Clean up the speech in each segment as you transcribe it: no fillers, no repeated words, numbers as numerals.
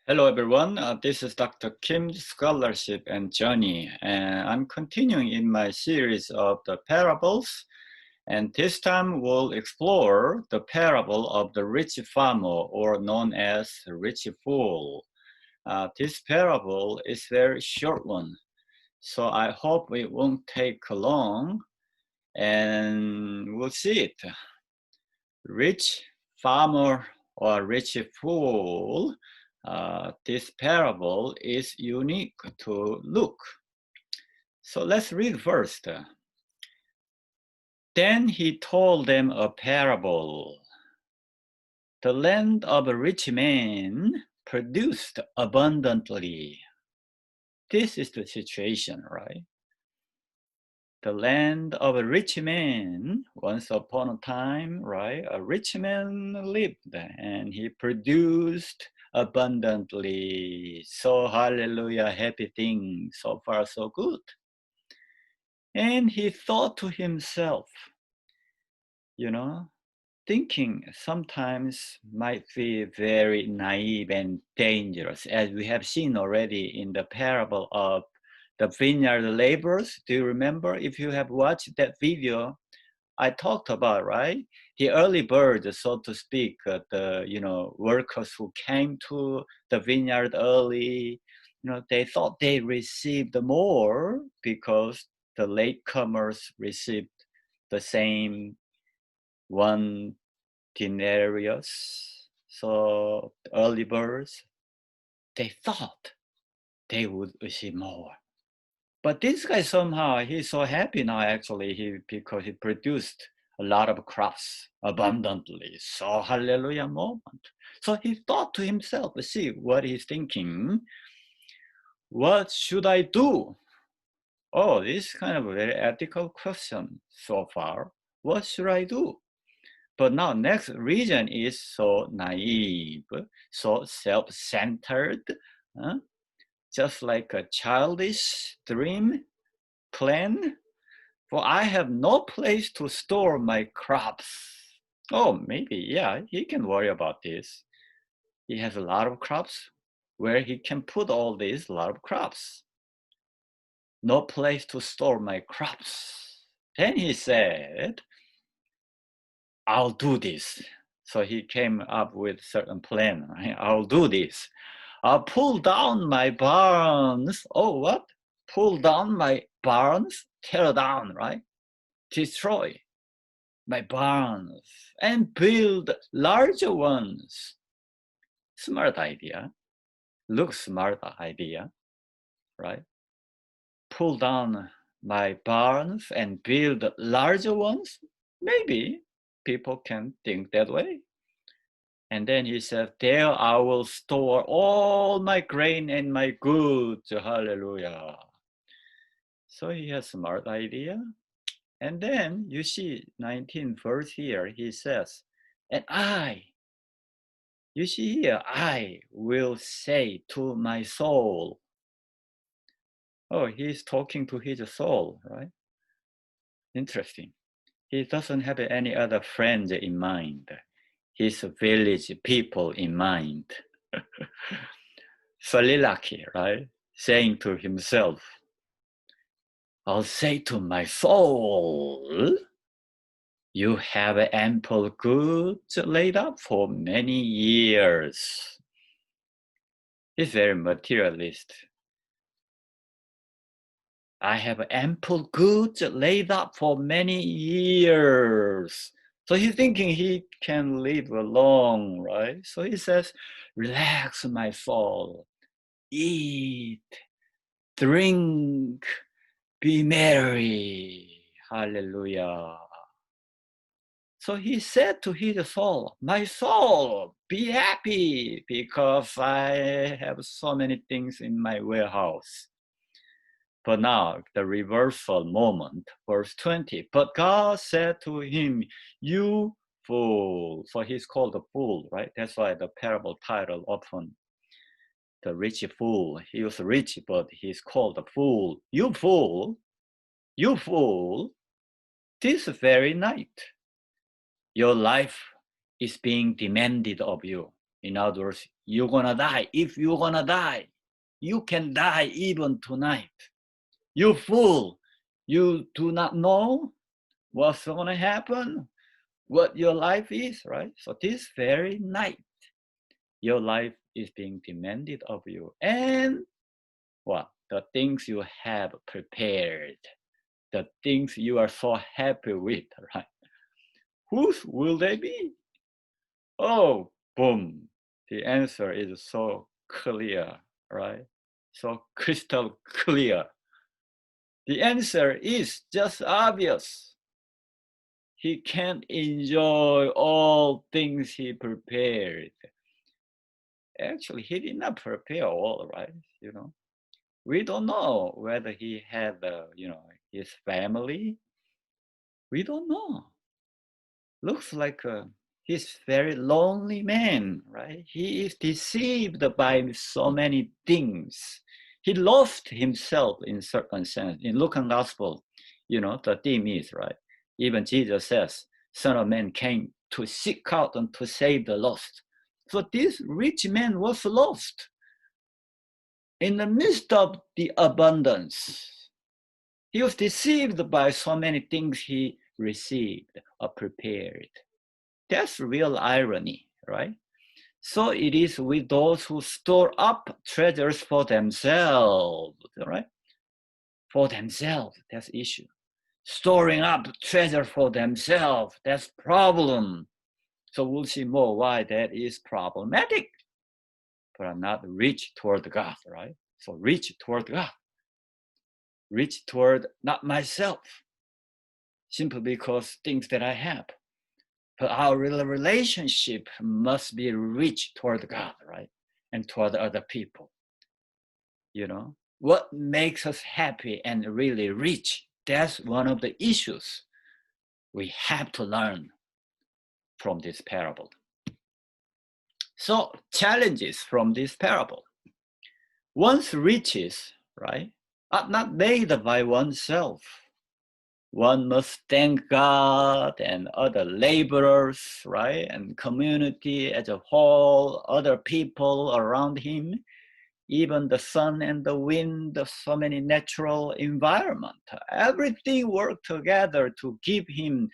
Hello everyone, this is Dr. Kim's Scholarship and Journey, and I'm continuing in my series of the parables, and this time we'll explore the parable of the rich farmer, or known as rich fool. This parable is a very short one, so I hope it won't take long, and we'll see it. Rich farmer or rich fool. This parable is unique to Luke. So let's read first. Then he told them a parable. The land of a rich man produced abundantly. This is the situation, right? The land of a rich man, once upon a time, right? A rich man lived and he produced abundantly. So hallelujah, happy thing. So far, so good. And he thought to himself, thinking sometimes might be very naive and dangerous, as we have seen already in the parable of the vineyard laborers. Do you remember? If you have watched that video, I talked about, right? The early birds, so to speak, the workers who came to the vineyard early, they thought they received more because the latecomers received the same one denarius. So the early birds, they thought they would receive more. But this guy somehow, he's so happy now actually because he produced a lot of crops abundantly. So hallelujah moment. So he thought to himself, see what he's thinking. What should I do? Oh, this is kind of a very ethical question so far. What should I do? But now next region is so naive, so self-centered, just like a childish dream plan. For I have no place to store my crops. Oh, maybe, yeah, he can worry about this. He has a lot of crops where he can put all these lot of crops. No place to store my crops. Then he said, I'll do this. So he came up with a certain plan, right? I'll do this. I'll pull down my barns. Oh, what? Pull down my barns? Tear down, right? Destroy my barns and build larger ones. Smart idea. Looks smart idea, right? Pull down my barns and build larger ones? Maybe people can think that way. And then he said, there I will store all my grain and my goods. Hallelujah. So he has a smart idea. And then you see 19th verse here, he says, and you see here, I will say to my soul. Oh, he's talking to his soul, right? Interesting. He doesn't have any other friends in mind. His village people in mind. Solilaki, right? Saying to himself, I'll say to my soul, you have ample goods laid up for many years. He's very materialist. I have ample goods laid up for many years. So he's thinking he can live long, right? So he says, relax my soul, eat, drink, be merry. Hallelujah. So he said to his soul, my soul, be happy because I have so many things in my warehouse. But now the reversal moment, verse 20. But God said to him, you fool. So he's called a fool, right? That's why the parable title often, the rich fool. He was rich, but he's called a fool. You fool, you fool. This very night, your life is being demanded of you. In other words, you're gonna die. If you're gonna die, you can die even tonight. You fool, you do not know what's gonna happen, what your life is, right? So this very night, your life is being demanded of you. And what? The things you have prepared, the things you are so happy with, right? Whose will they be? Oh, boom. The answer is so clear, right? So crystal clear. The answer is just obvious. He can't enjoy all things he prepared. Actually, he did not prepare all, right? We don't know whether he had, his family. We don't know. Looks like he's very lonely man, right? He is deceived by so many things. He lost himself in certain sense. In Luke's gospel, the theme is, right? Even Jesus says, Son of Man came to seek out and to save the lost. So this rich man was lost in the midst of the abundance. He was deceived by so many things he received or prepared. That's real irony, right? So it is with those who store up treasures for themselves, right? For themselves, that's issue. Storing up treasure for themselves, that's problem. So we'll see more why that is problematic. But I'm not rich toward God, right? So rich toward God. Rich toward not myself, simply because things that I have. But our relationship must be rich toward God, right? And toward other people. What makes us happy and really rich? That's one of the issues we have to learn from this parable. So challenges from this parable. One's riches, right, are not made by oneself. One must thank God and other laborers, right? And community as a whole, other people around him, even the sun and the wind, so many natural environment. Everything worked together to give him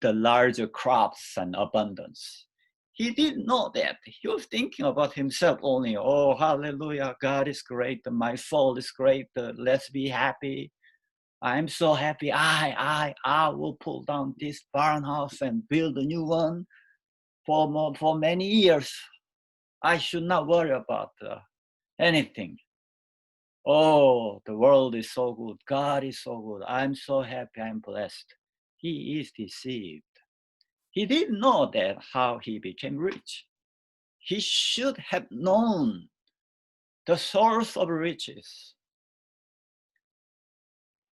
the larger crops and abundance. He didn't know that. He was thinking about himself only. Oh, hallelujah, God is great. My soul is great. Let's be happy. I'm so happy. I will pull down this farmhouse and build a new one for many years. I should not worry about anything. Oh, the world is so good. God is so good. I'm so happy. I'm blessed. He is deceived. He didn't know that how he became rich. He should have known the source of riches.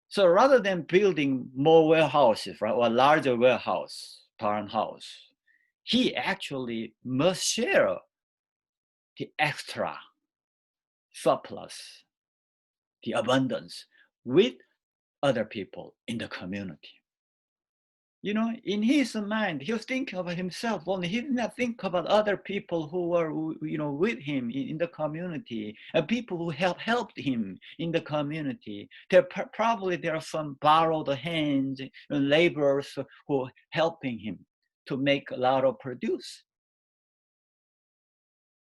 So rather than building more warehouses, right, or larger warehouse, farmhouse, he actually must share the extra surplus, the abundance with other people in the community. In his mind, he was thinking about himself only. He did not think about other people who were, with him in the community, and people who helped him in the community. Probably there are some borrowed hands, laborers who are helping him to make a lot of produce.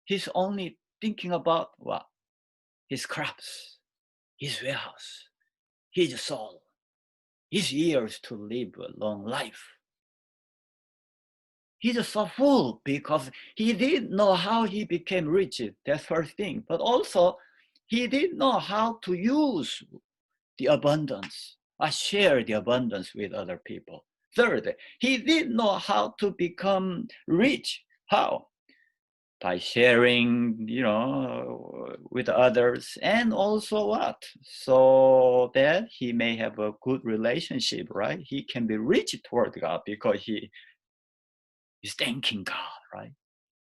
He's only thinking about what? His crops, his warehouse, his soul, his years to live a long life. He's so full because he didn't know how he became rich. That's first thing. But also, he didn't know how to use the abundance, share the abundance with other people. Third, he didn't know how to become rich. How? By sharing, with others, and also what? So that he may have a good relationship, right? He can be rich toward God because he is thanking God, right?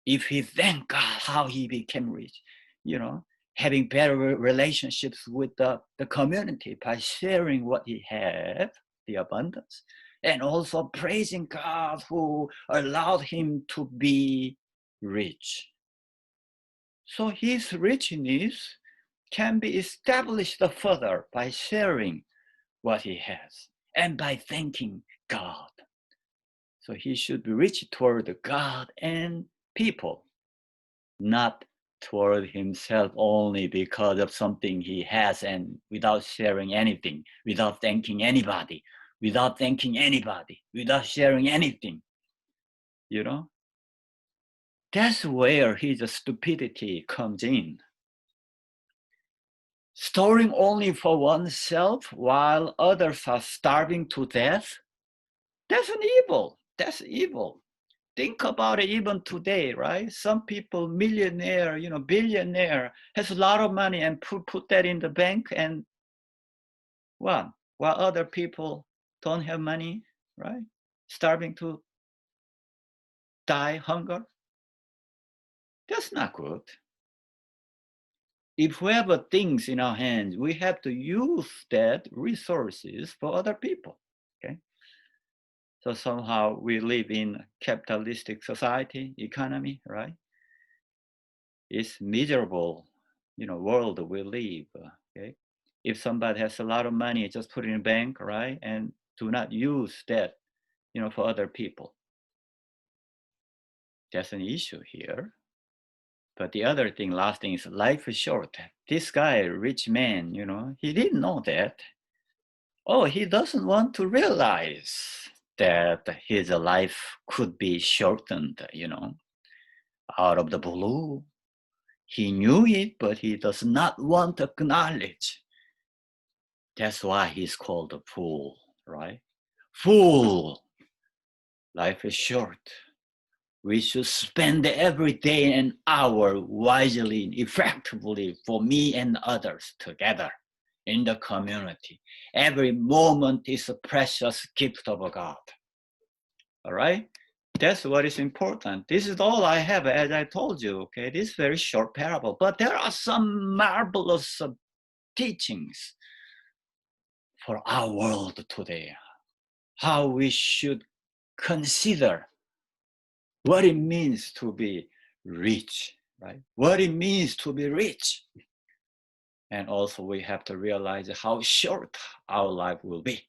If he thanked God, how he became rich, having better relationships with the community by sharing what he had, the abundance, and also praising God who allowed him to be rich. So his richness can be established further by sharing what he has and by thanking God. So he should be rich toward God and people, not toward himself only because of something he has and without sharing anything, without thanking anybody, without sharing anything, you know? That's where his stupidity comes in. Storing only for oneself while others are starving to death, that's an evil. That's evil. Think about it even today, right? Some people, millionaire, billionaire, has a lot of money and put that in the bank and what? While other people don't have money, right? Starving to die hunger. That's not good. If we have things in our hands, we have to use that resources for other people, okay? So somehow we live in capitalistic society, economy, right? It's miserable, world we live, okay? If somebody has a lot of money, just put it in a bank, right? And do not use that, for other people. That's an issue here. But the other thing, last thing is life is short. This guy, rich man, he didn't know that. Oh, he doesn't want to realize that his life could be shortened, out of the blue. He knew it, but he does not want to acknowledge. That's why he's called a fool, right? Fool! Life is short. We should spend every day and hour wisely and effectively for me and others together in the community. Every moment is a precious gift of God. All right? That's what is important. This is all I have, as I told you, okay? This very short parable, but there are some marvelous teachings for our world today. How we should consider what it means to be rich, right? What it means to be rich. And also we have to realize how short our life will be,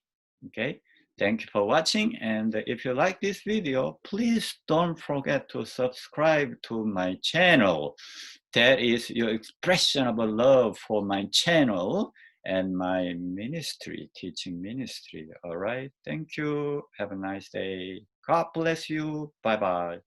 okay? Thank you for watching. And if you like this video, please don't forget to subscribe to my channel. That is your expression of a love for my channel and my ministry, teaching ministry. All right. Thank you. Have a nice day. God bless you. Bye-bye.